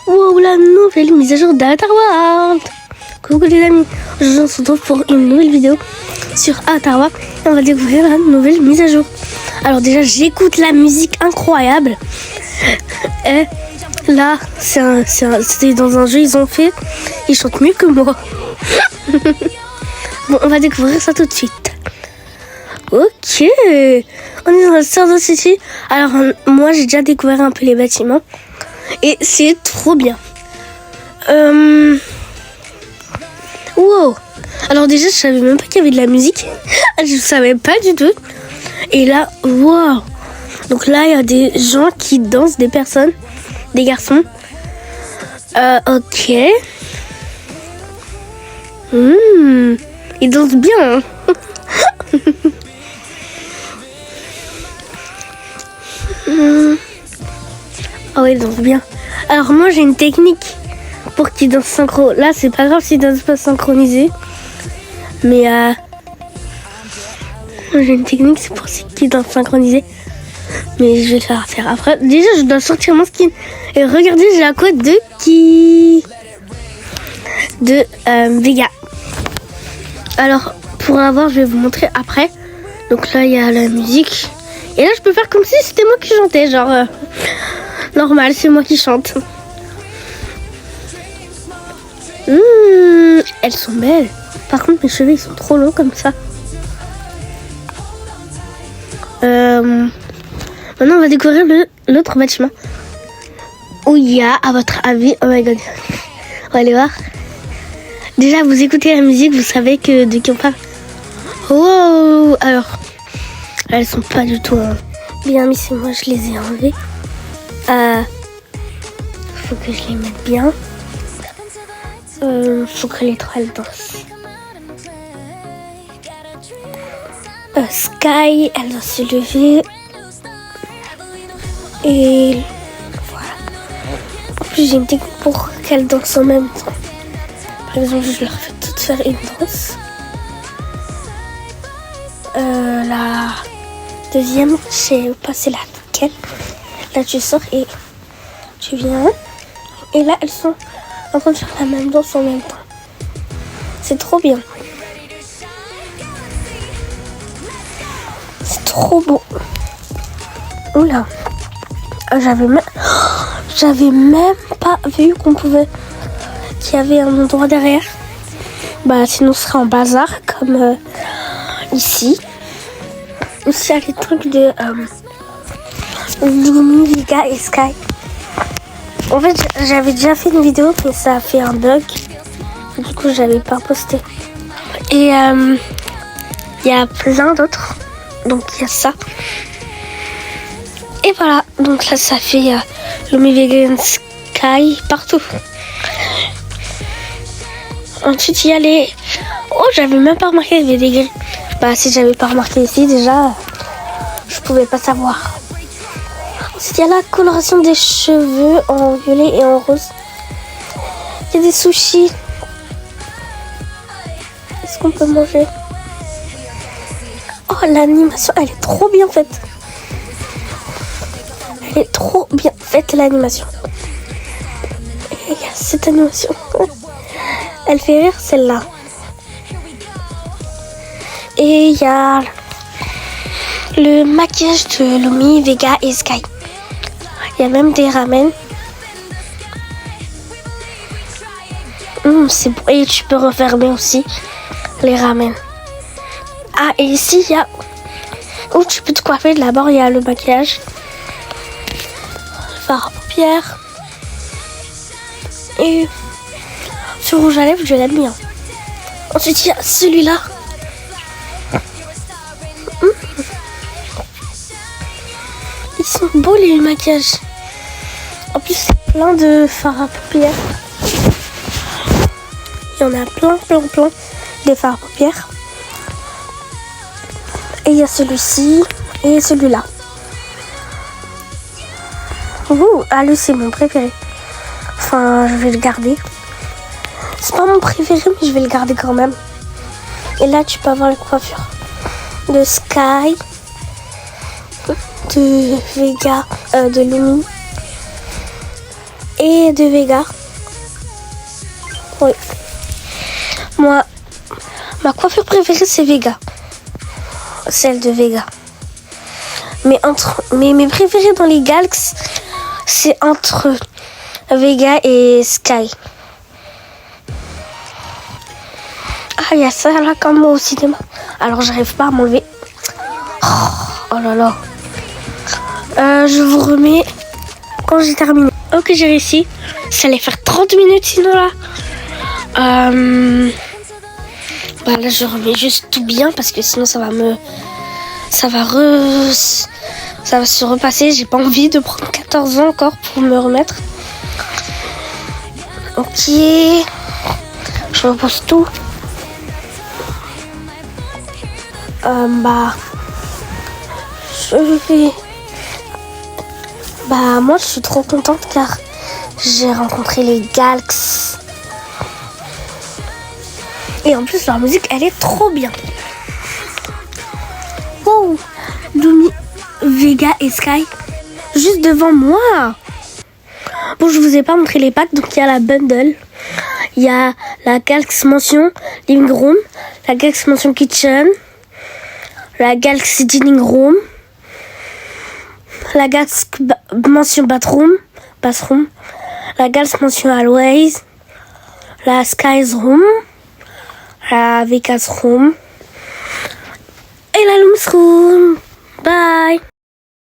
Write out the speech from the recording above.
Wow, la nouvelle mise à jour d'Avatar World. Coucou les amis, je se retrouve pour une nouvelle vidéo sur Avatar World et on va découvrir la nouvelle mise à jour. Alors déjà, j'écoute la musique incroyable. Et là, c'était dans un jeu, ils chantent mieux que moi. Bon, on va découvrir ça tout de suite. Ok, on est dans la Stardust City. Alors moi, j'ai déjà découvert un peu les bâtiments. Et c'est trop bien. Wow. Alors déjà, je savais même pas qu'il y avait de la musique. Je savais pas du tout. Et là, wow. Donc là, il y a des gens qui dansent, des personnes, des garçons. Ok. Ils dansent bien. Hein. Ah ouais, ils dansent bien. Alors moi j'ai une technique pour qu'ils dansent synchro. Là c'est pas grave s'ils dansent pas synchronisés. Mais j'ai une technique, c'est pour qu'ils dansent synchronisés. Mais je vais le faire après. Déjà je dois sortir mon skin. Et regardez, j'ai la quête de Vega. Alors pour avoir, je vais vous montrer après. Donc là il y a la musique. Et là je peux faire comme si c'était moi qui chantais. Genre normal, c'est moi qui chante. Elles sont belles. Par contre, mes cheveux, ils sont trop longs comme ça. Maintenant, on va découvrir l'autre bâtiment. Où il y a, à votre avis... Oh my god. On va aller voir. Déjà, vous écoutez la musique, vous savez de qui on parle. Wow. Alors, elles sont pas du tout bien mises. C'est moi, je les ai enlevées. Faut que je les mette bien. Faut que les trois elles dansent. Sky, elle doit se lever. Et voilà. En plus, j'ai une technique pour qu'elles dansent en même temps. Par exemple, je leur fais toutes faire une danse. La deuxième, je sais pas c'est laquelle. Là, tu sors et tu viens. Et là, elles sont en train de faire la même danse en même temps. C'est trop bien. C'est trop beau. Oula. J'avais même pas vu qu'il y avait un endroit derrière. Bah, sinon, ce serait en bazar, comme ici. Ici, il y a les trucs de Lumi, Vega et Sky. En fait, j'avais déjà fait une vidéo, mais ça a fait un bug. Du coup, j'avais pas posté. Et il y a plein d'autres. Donc, il y a ça. Et voilà. Donc là, ça fait Lumi, Vega et Sky partout. Ensuite, il y a les... Oh, j'avais même pas remarqué qu'il y avait des grilles. Bah, si j'avais pas remarqué ici, déjà, je pouvais pas savoir. Ensuite, il y a la coloration des cheveux en violet et en rose. Il y a des sushis. Est-ce qu'on peut manger? Oh, l'animation, elle est trop bien faite. Elle est trop bien faite, l'animation. Et il y a cette animation. Elle fait rire, celle-là. Et il y a le maquillage de Lumi, Vega et Sky. Il y a même des ramen. C'est bon. Et tu peux refermer aussi les ramen. Ah, et ici, il y a... où tu peux te coiffer. D'abord, il y a le maquillage. Le fard à paupières. Et ce rouge à lèvres, je l'aime bien. Ensuite, il y a celui-là. Ils sont beaux les maquillages. En plus, c'est plein de fards à paupières. Il y en a plein des fards à paupières. Et il y a celui-ci et celui-là. Ouh, ah lui, c'est mon préféré. Enfin, je vais le garder. C'est pas mon préféré, mais je vais le garder quand même. Et là, tu peux avoir la coiffure de Sky, de Vega, de Lumi et de Vega. Oui. Moi, ma coiffure préférée, c'est Vega. Celle de Vega. Mais mes préférés dans les Galx, c'est entre Vega et Sky. Ah, il y a ça là comme moi au cinéma. Alors, j'arrive pas à m'enlever. Oh là là. Je vous remets quand j'ai terminé. Ok, j'ai réussi. Ça allait faire 30 minutes sinon là. Bah là, je remets juste tout bien parce que sinon ça va se repasser. J'ai pas envie de prendre 14 ans encore pour me remettre. Ok. Je repose tout. Moi je suis trop contente car j'ai rencontré les Galx. Et en plus leur musique elle est trop bien. Wow, Domi, Vega et Sky juste devant moi. Bon, je vous ai pas montré les packs, donc il y a la bundle. Il y a la Galx Mansion Living Room, la Galx Mansion Kitchen, la Galx Dining Room, la Galx Mansion Bathroom, la Galx Mansion Always, la Sky's Room, la Vegas Room et la Looms Room. Bye.